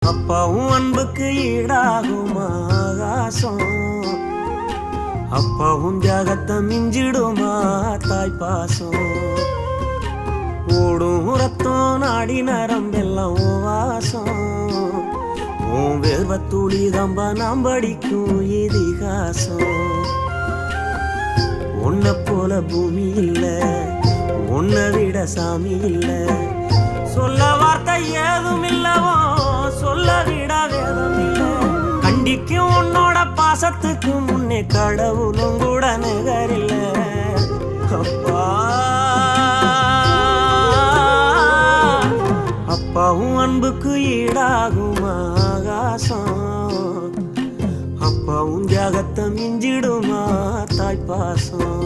அப்பாவும் அன்புக்கு ஈடாகுமா ஆகாசம், அப்பாவும் தியாகத்தை மிஞ்சிடுமா தாய் பாசம். ஓடும் ரத்தம் நாடி நரம்பெல்லாம் ஓ வாசம், உன் வேர்வத்தூளி தம்ப நாம் படிக்கும் இதிகாசம். உன்னை போல பூமி இல்ல, உன்னை விட சாமி இல்ல, சொல்ல வார்த்தை ஏதும் இல்லவோ சொல்ல விட வேதம் இல்ல. கண்டிக்கும் உன்னோட பாசத்துக்கு முன்னே கடவுளும் கூட நிகரில்ல. அப்பா அப்பாவும் அன்புக்கு ஈடாகுமா ஆகாசம், அப்பாவும் தியாகத்தை மிஞ்சிடுமா தாய் பாசம்.